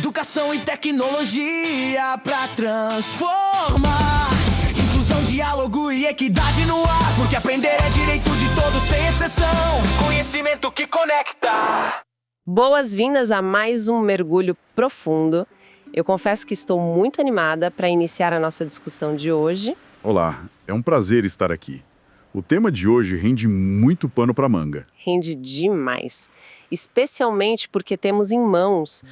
educação e tecnologia pra transformar. Inclusão, diálogo e equidade no ar, porque aprender é direito de todos sem exceção. Conhecimento que conecta. Boas-vindas a mais um mergulho profundo. Eu confesso que estou muito animada para iniciar a nossa discussão de hoje. Olá, é um prazer estar aqui. O tema de hoje rende muito pano para manga. Rende demais, especialmente porque temos em mãos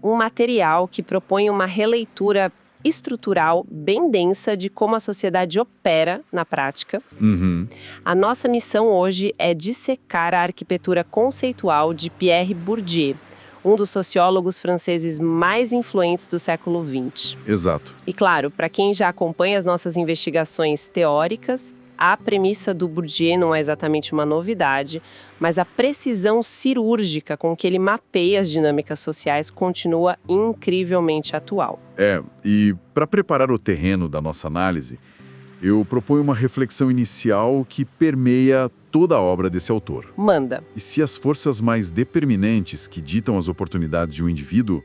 um material que propõe uma releitura estrutural bem densa de como a sociedade opera na prática. A nossa missão hoje é dissecar a arquitetura conceitual de Pierre Bourdieu, um dos sociólogos franceses mais influentes do século XX. Exato. E claro, para quem já acompanha as nossas investigações teóricas, a premissa do Bourdieu não é exatamente uma novidade, mas a precisão cirúrgica com que ele mapeia as dinâmicas sociais continua incrivelmente atual. E para preparar o terreno da nossa análise, eu proponho uma reflexão inicial que permeia toda a obra desse autor. Manda. E se as forças mais determinantes que ditam as oportunidades de um indivíduo,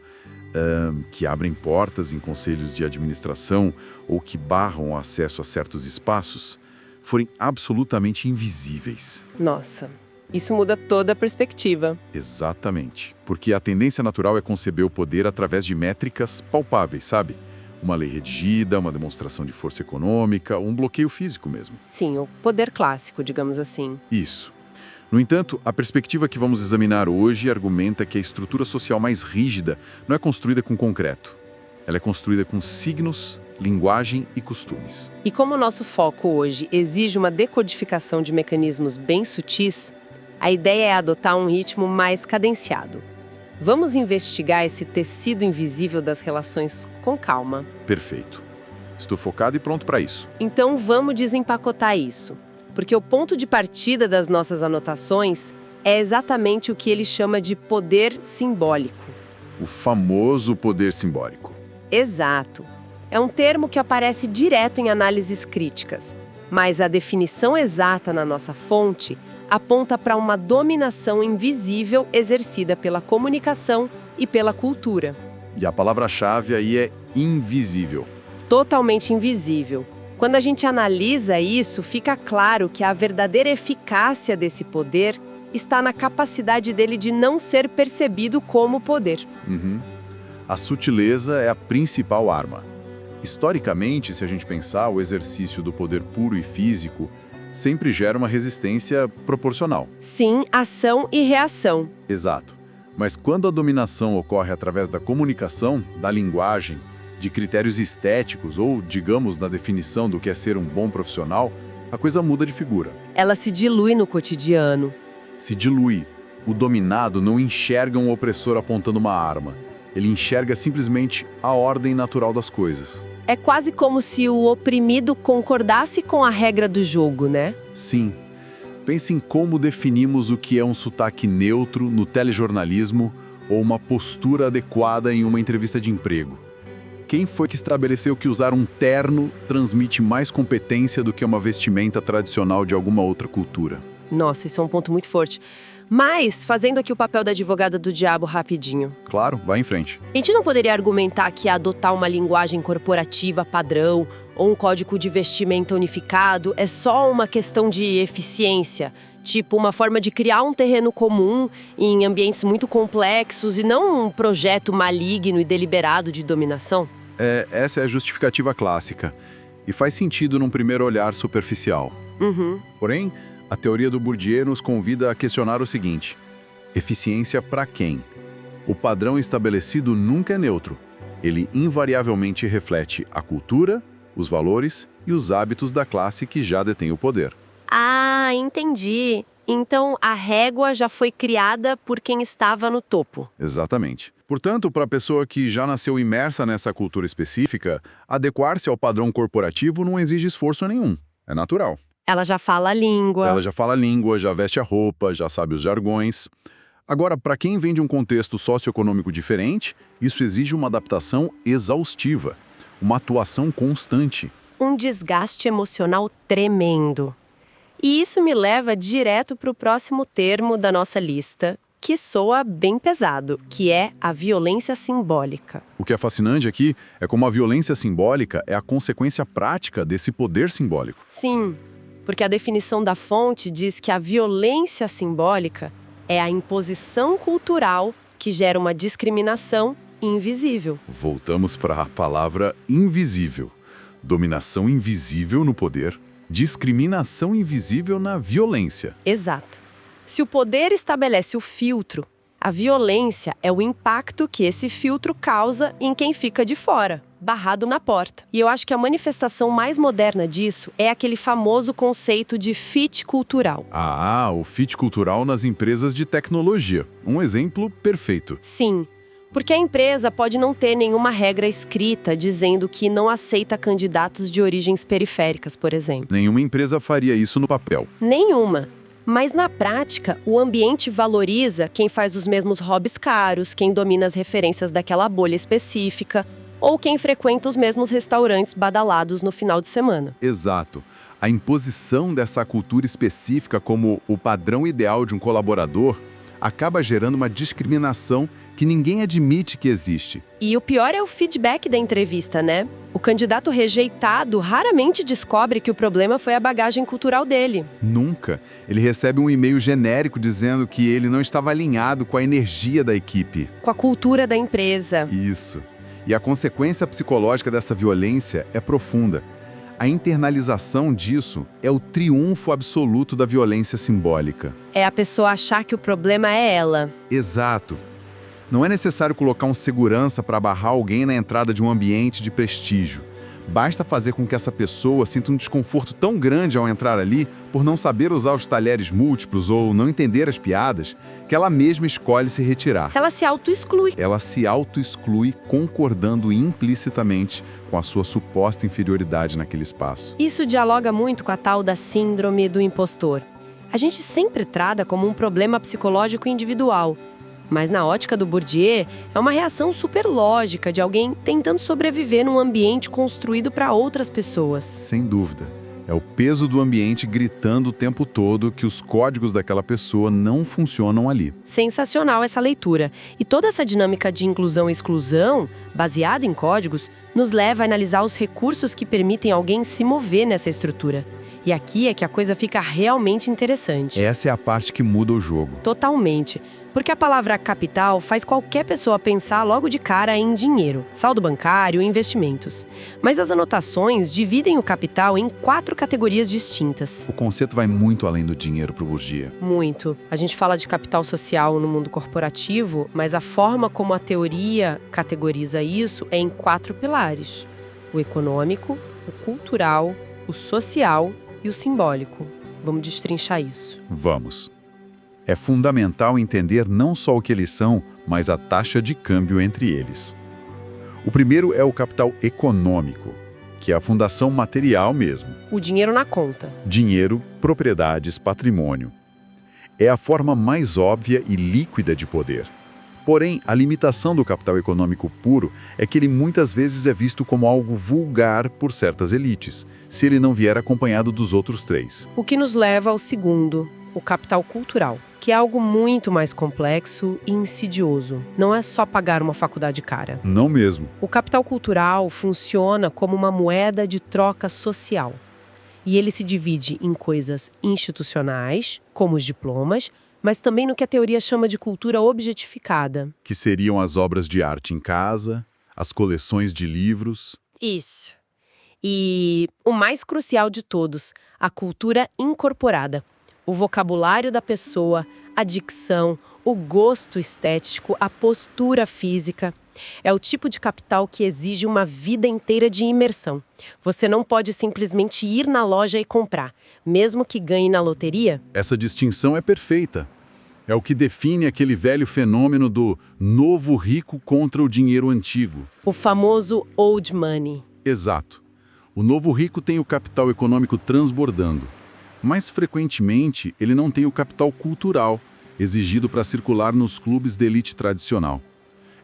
que abrem portas em conselhos de administração ou que barram o acesso a certos espaços, forem absolutamente invisíveis. Nossa, isso muda toda a perspectiva. Exatamente. Porque a tendência natural é conceber o poder através de métricas palpáveis, sabe? Uma lei redigida, uma demonstração de força econômica, um bloqueio físico mesmo. Sim, o poder clássico, digamos assim. Isso. No entanto, a perspectiva que vamos examinar hoje argumenta que a estrutura social mais rígida não é construída com concreto. Ela é construída com signos, linguagem e costumes. E como o nosso foco hoje exige uma decodificação de mecanismos bem sutis, a ideia é adotar um ritmo mais cadenciado. Vamos investigar esse tecido invisível das relações com calma. Perfeito. Estou focado e pronto para isso. Então vamos desempacotar isso, porque o ponto de partida das nossas anotações é exatamente o que ele chama de poder simbólico. O famoso poder simbólico. Exato. É um termo que aparece direto em análises críticas, mas a definição exata na nossa fonte aponta para uma dominação invisível exercida pela comunicação e pela cultura. E a palavra-chave aí é invisível. Totalmente invisível. Quando a gente analisa isso, fica claro que a verdadeira eficácia desse poder está na capacidade dele de não ser percebido como poder. A sutileza é a principal arma. Historicamente, se a gente pensar, o exercício do poder puro e físico sempre gera uma resistência proporcional. Sim, ação e reação. Exato. Mas quando a dominação ocorre através da comunicação, da linguagem, de critérios estéticos ou, digamos, na definição do que é ser um bom profissional, a coisa muda de figura. Ela se dilui no cotidiano. Se dilui. O dominado não enxerga um opressor apontando uma arma. Ele enxerga simplesmente a ordem natural das coisas. É quase como se o oprimido concordasse com a regra do jogo, né? Sim. Pense em como definimos o que é um sotaque neutro no telejornalismo ou uma postura adequada em uma entrevista de emprego. Quem foi que estabeleceu que usar um terno transmite mais competência do que uma vestimenta tradicional de alguma outra cultura? Nossa, isso é um ponto muito forte. Mas, fazendo aqui o papel da advogada do diabo rapidinho. Claro, vai em frente. A gente não poderia argumentar que adotar uma linguagem corporativa padrão ou um código de vestimenta unificado é só uma questão de eficiência, tipo uma forma de criar um terreno comum em ambientes muito complexos e não um projeto maligno e deliberado de dominação? Essa é a justificativa clássica. E faz sentido num primeiro olhar superficial. Porém, a teoria do Bourdieu nos convida a questionar o seguinte: eficiência para quem? O padrão estabelecido nunca é neutro. Ele invariavelmente reflete a cultura, os valores e os hábitos da classe que já detém o poder. Ah, entendi. Então a régua já foi criada por quem estava no topo. Exatamente. Portanto, para a pessoa que já nasceu imersa nessa cultura específica, adequar-se ao padrão corporativo não exige esforço nenhum. É natural. Ela já fala a língua. Ela já fala a língua, já veste a roupa, já sabe os jargões. Agora, para quem vem de um contexto socioeconômico diferente, isso exige uma adaptação exaustiva, uma atuação constante. Um desgaste emocional tremendo. E isso me leva direto para o próximo termo da nossa lista, que soa bem pesado, que é a violência simbólica. O que é fascinante aqui é como a violência simbólica é a consequência prática desse poder simbólico. Sim, porque a definição da fonte diz que a violência simbólica é a imposição cultural que gera uma discriminação invisível. Voltamos para a palavra invisível. Dominação invisível no poder, discriminação invisível na violência. Exato. Se o poder estabelece o filtro, a violência é o impacto que esse filtro causa em quem fica de fora, barrado na porta. E eu acho que a manifestação mais moderna disso é aquele famoso conceito de fit cultural. Ah, o fit cultural nas empresas de tecnologia. Um exemplo perfeito. Sim, porque a empresa pode não ter nenhuma regra escrita dizendo que não aceita candidatos de origens periféricas, por exemplo. Nenhuma empresa faria isso no papel. Nenhuma. Mas na prática, o ambiente valoriza quem faz os mesmos hobbies caros, quem domina as referências daquela bolha específica, ou quem frequenta os mesmos restaurantes badalados no final de semana. Exato. A imposição dessa cultura específica como o padrão ideal de um colaborador acaba gerando uma discriminação que ninguém admite que existe. E o pior é o feedback da entrevista, né? O candidato rejeitado raramente descobre que o problema foi a bagagem cultural dele. Nunca. Ele recebe um e-mail genérico dizendo que ele não estava alinhado com a energia da equipe. Com a cultura da empresa. Isso. E a consequência psicológica dessa violência é profunda. A internalização disso é o triunfo absoluto da violência simbólica. É a pessoa achar que o problema é ela. Exato. Não é necessário colocar um segurança para barrar alguém na entrada de um ambiente de prestígio. Basta fazer com que essa pessoa sinta um desconforto tão grande ao entrar ali, por não saber usar os talheres múltiplos ou não entender as piadas, que ela mesma escolhe se retirar. Ela se auto-exclui. Ela se auto-exclui, concordando implicitamente com a sua suposta inferioridade naquele espaço. Isso dialoga muito com a tal da síndrome do impostor. A gente sempre trata como um problema psicológico individual. Mas na ótica do Bourdieu, é uma reação super lógica de alguém tentando sobreviver num ambiente construído para outras pessoas. Sem dúvida. É o peso do ambiente gritando o tempo todo que os códigos daquela pessoa não funcionam ali. Sensacional essa leitura. E toda essa dinâmica de inclusão e exclusão, baseada em códigos, nos leva a analisar os recursos que permitem alguém se mover nessa estrutura. E aqui é que a coisa fica realmente interessante. Essa é a parte que muda o jogo. Totalmente. Porque a palavra capital faz qualquer pessoa pensar logo de cara em dinheiro, saldo bancário e investimentos. Mas as anotações dividem o capital em 4 categorias distintas. O conceito vai muito além do dinheiro para o Bourdieu. Muito. A gente fala de capital social no mundo corporativo, mas a forma como a teoria categoriza isso é em 4 pilares: o econômico, o cultural, o social e o simbólico. Vamos destrinchar isso. Vamos. É fundamental entender não só o que eles são, mas a taxa de câmbio entre eles. O primeiro é o capital econômico, que é a fundação material mesmo. O dinheiro na conta. Dinheiro, propriedades, patrimônio. É a forma mais óbvia e líquida de poder. Porém, a limitação do capital econômico puro é que ele muitas vezes é visto como algo vulgar por certas elites, se ele não vier acompanhado dos outros 3. O que nos leva ao segundo, o capital cultural, que é algo muito mais complexo e insidioso. Não é só pagar uma faculdade cara. Não mesmo. O capital cultural funciona como uma moeda de troca social. E ele se divide em coisas institucionais, como os diplomas, mas também no que a teoria chama de cultura objetificada. Que seriam as obras de arte em casa, as coleções de livros. Isso. E o mais crucial de todos, a cultura incorporada. O vocabulário da pessoa, a dicção, o gosto estético, a postura física. É o tipo de capital que exige uma vida inteira de imersão. Você não pode simplesmente ir na loja e comprar, mesmo que ganhe na loteria. Essa distinção é perfeita. É o que define aquele velho fenômeno do novo rico contra o dinheiro antigo. O famoso old money. Exato. O novo rico tem o capital econômico transbordando. Mas, frequentemente, ele não tem o capital cultural, exigido para circular nos clubes de elite tradicional.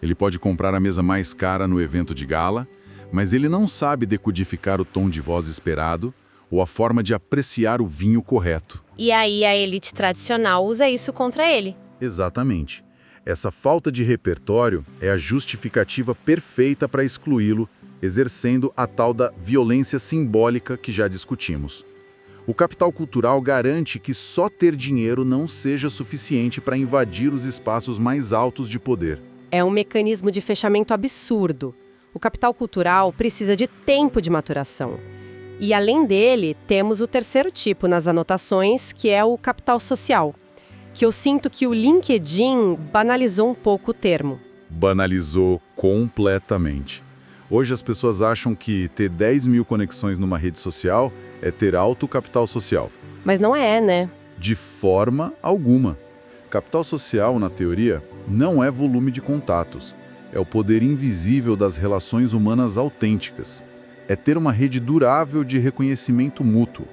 Ele pode comprar a mesa mais cara no evento de gala, mas ele não sabe decodificar o tom de voz esperado ou a forma de apreciar o vinho correto. E aí a elite tradicional usa isso contra ele. Exatamente. Essa falta de repertório é a justificativa perfeita para excluí-lo, exercendo a tal da violência simbólica que já discutimos. O capital cultural garante que só ter dinheiro não seja suficiente para invadir os espaços mais altos de poder. É um mecanismo de fechamento absurdo. O capital cultural precisa de tempo de maturação. E, além dele, temos o terceiro tipo nas anotações, que é o capital social, que eu sinto que o LinkedIn banalizou um pouco o termo. Banalizou completamente. Hoje as pessoas acham que ter 10 mil conexões numa rede social é ter alto capital social. Mas não é, né? De forma alguma. Capital social, na teoria, não é volume de contatos. É o poder invisível das relações humanas autênticas. É ter uma rede durável de reconhecimento mútuo.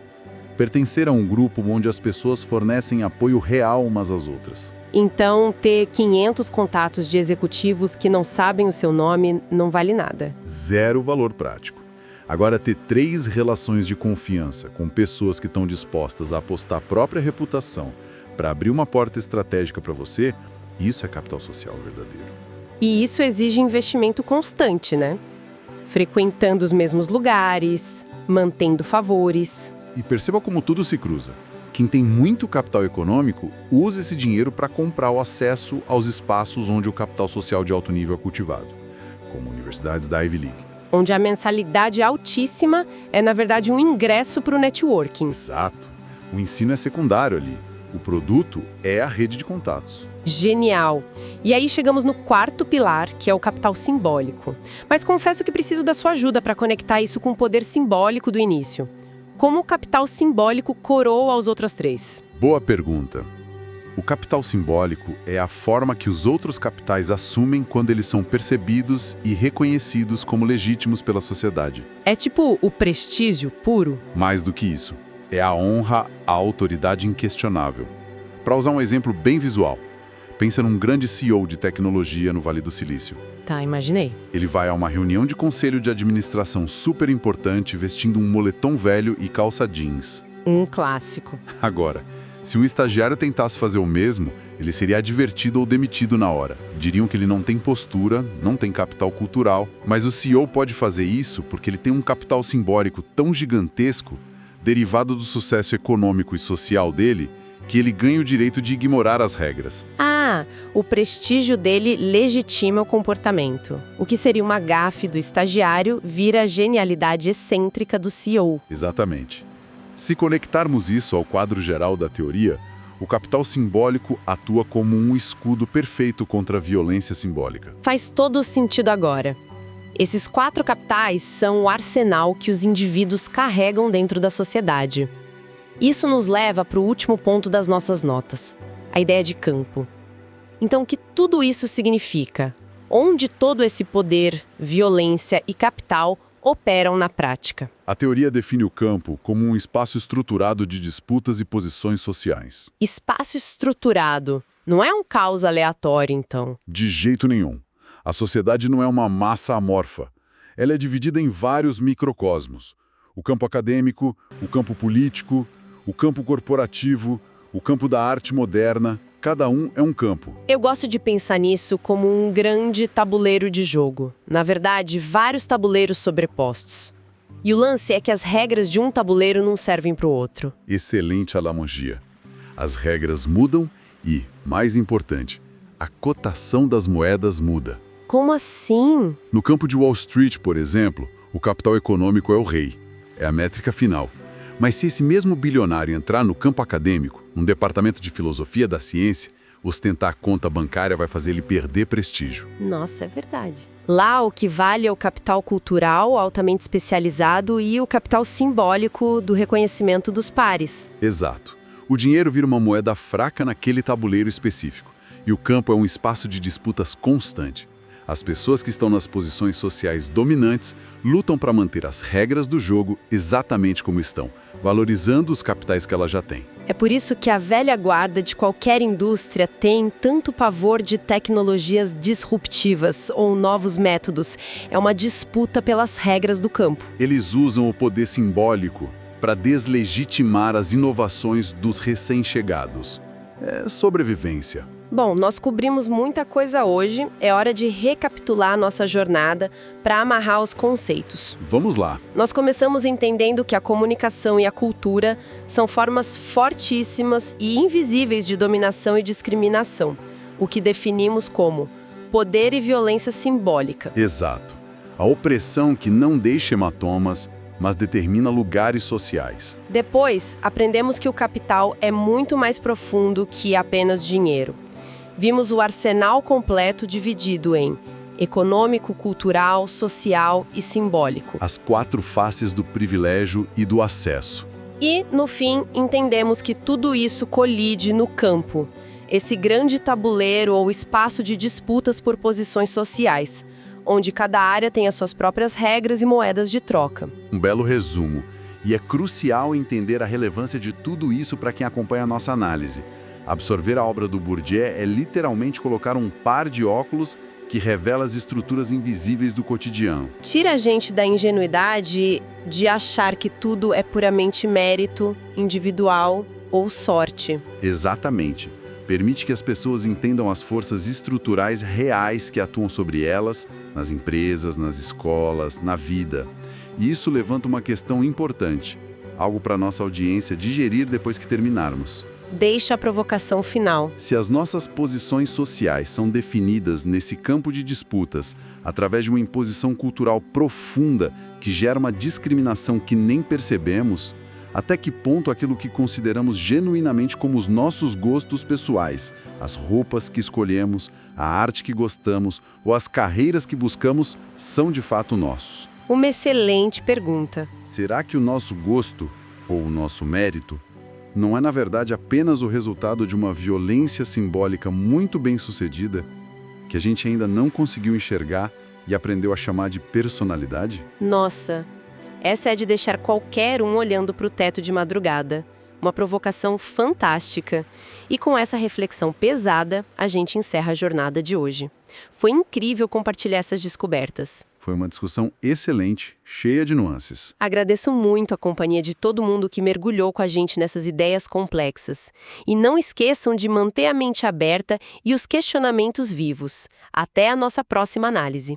Pertencer a um grupo onde as pessoas fornecem apoio real umas às outras. Então, ter 500 contatos de executivos que não sabem o seu nome não vale nada. Zero valor prático. Agora, ter 3 relações de confiança com pessoas que estão dispostas a apostar a própria reputação para abrir uma porta estratégica para você, isso é capital social verdadeiro. E isso exige investimento constante, né? Frequentando os mesmos lugares, mantendo favores. E perceba como tudo se cruza. Quem tem muito capital econômico usa esse dinheiro para comprar o acesso aos espaços onde o capital social de alto nível é cultivado, como universidades da Ivy League. Onde a mensalidade altíssima é, na verdade, um ingresso para o networking. Exato. O ensino é secundário ali. O produto é a rede de contatos. Genial! E aí chegamos no quarto pilar, que é o capital simbólico. Mas confesso que preciso da sua ajuda para conectar isso com o poder simbólico do início. Como o capital simbólico coroa aos outros 3? Boa pergunta. O capital simbólico é a forma que os outros capitais assumem quando eles são percebidos e reconhecidos como legítimos pela sociedade. É tipo o prestígio puro? Mais do que isso, é a honra à autoridade inquestionável. Para usar um exemplo bem visual, pensa num grande CEO de tecnologia no Vale do Silício. Tá, imaginei. Ele vai a uma reunião de conselho de administração super importante vestindo um moletom velho e calça jeans. Um clássico. Agora, se um estagiário tentasse fazer o mesmo, ele seria advertido ou demitido na hora. Diriam que ele não tem postura, não tem capital cultural, mas o CEO pode fazer isso porque ele tem um capital simbólico tão gigantesco, derivado do sucesso econômico e social dele, que ele ganha o direito de ignorar as regras. Ah, o prestígio dele legitima o comportamento. O que seria uma gafe do estagiário vira a genialidade excêntrica do CEO. Exatamente. Se conectarmos isso ao quadro geral da teoria, o capital simbólico atua como um escudo perfeito contra a violência simbólica. Faz todo sentido agora. Esses 4 capitais são o arsenal que os indivíduos carregam dentro da sociedade. Isso nos leva para o último ponto das nossas notas, a ideia de campo. Então, o que tudo isso significa? Onde todo esse poder, violência e capital operam na prática? A teoria define o campo como um espaço estruturado de disputas e posições sociais. Espaço estruturado. Não é um caos aleatório, então? De jeito nenhum. A sociedade não é uma massa amorfa. Ela é dividida em vários microcosmos. O campo acadêmico, o campo político, o campo corporativo, o campo da arte moderna, cada um é um campo. Eu gosto de pensar nisso como um grande tabuleiro de jogo. Na verdade, vários tabuleiros sobrepostos. E o lance é que as regras de um tabuleiro não servem para o outro. Excelente analogia. As regras mudam e, mais importante, a cotação das moedas muda. Como assim? No campo de Wall Street, por exemplo, o capital econômico é o rei. É a métrica final. Mas se esse mesmo bilionário entrar no campo acadêmico, num departamento de filosofia da ciência, ostentar a conta bancária vai fazer ele perder prestígio. Nossa, é verdade. Lá o que vale é o capital cultural altamente especializado e o capital simbólico do reconhecimento dos pares. Exato. O dinheiro vira uma moeda fraca naquele tabuleiro específico. E o campo é um espaço de disputas constante. As pessoas que estão nas posições sociais dominantes lutam para manter as regras do jogo exatamente como estão, valorizando os capitais que ela já tem. É por isso que a velha guarda de qualquer indústria tem tanto pavor de tecnologias disruptivas ou novos métodos. É uma disputa pelas regras do campo. Eles usam o poder simbólico para deslegitimar as inovações dos recém-chegados. É sobrevivência. Bom, nós cobrimos muita coisa hoje, é hora de recapitular nossa jornada para amarrar os conceitos. Vamos lá. Nós começamos entendendo que a comunicação e a cultura são formas fortíssimas e invisíveis de dominação e discriminação, o que definimos como poder e violência simbólica. Exato. A opressão que não deixa hematomas, mas determina lugares sociais. Depois, aprendemos que o capital é muito mais profundo que apenas dinheiro. Vimos o arsenal completo dividido em econômico, cultural, social e simbólico. As 4 faces do privilégio e do acesso. E, no fim, entendemos que tudo isso colide no campo, esse grande tabuleiro ou espaço de disputas por posições sociais, onde cada área tem as suas próprias regras e moedas de troca. Um belo resumo. E é crucial entender a relevância de tudo isso para quem acompanha a nossa análise. Absorver a obra do Bourdieu é literalmente colocar um par de óculos que revela as estruturas invisíveis do cotidiano. Tira a gente da ingenuidade de achar que tudo é puramente mérito, individual ou sorte. Exatamente. Permite que as pessoas entendam as forças estruturais reais que atuam sobre elas, nas empresas, nas escolas, na vida. E isso levanta uma questão importante, algo para nossa audiência digerir depois que terminarmos. Deixa a provocação final. Se as nossas posições sociais são definidas nesse campo de disputas através de uma imposição cultural profunda que gera uma discriminação que nem percebemos, até que ponto aquilo que consideramos genuinamente como os nossos gostos pessoais, as roupas que escolhemos, a arte que gostamos ou as carreiras que buscamos são de fato nossos? Uma excelente pergunta. Será que o nosso gosto, ou o nosso mérito, não é na verdade apenas o resultado de uma violência simbólica muito bem sucedida, que a gente ainda não conseguiu enxergar e aprendeu a chamar de personalidade? Nossa, essa é de deixar qualquer um olhando para o teto de madrugada. Uma provocação fantástica. E com essa reflexão pesada, a gente encerra a jornada de hoje. Foi incrível compartilhar essas descobertas. Foi uma discussão excelente, cheia de nuances. Agradeço muito a companhia de todo mundo que mergulhou com a gente nessas ideias complexas. E não esqueçam de manter a mente aberta e os questionamentos vivos. Até a nossa próxima análise.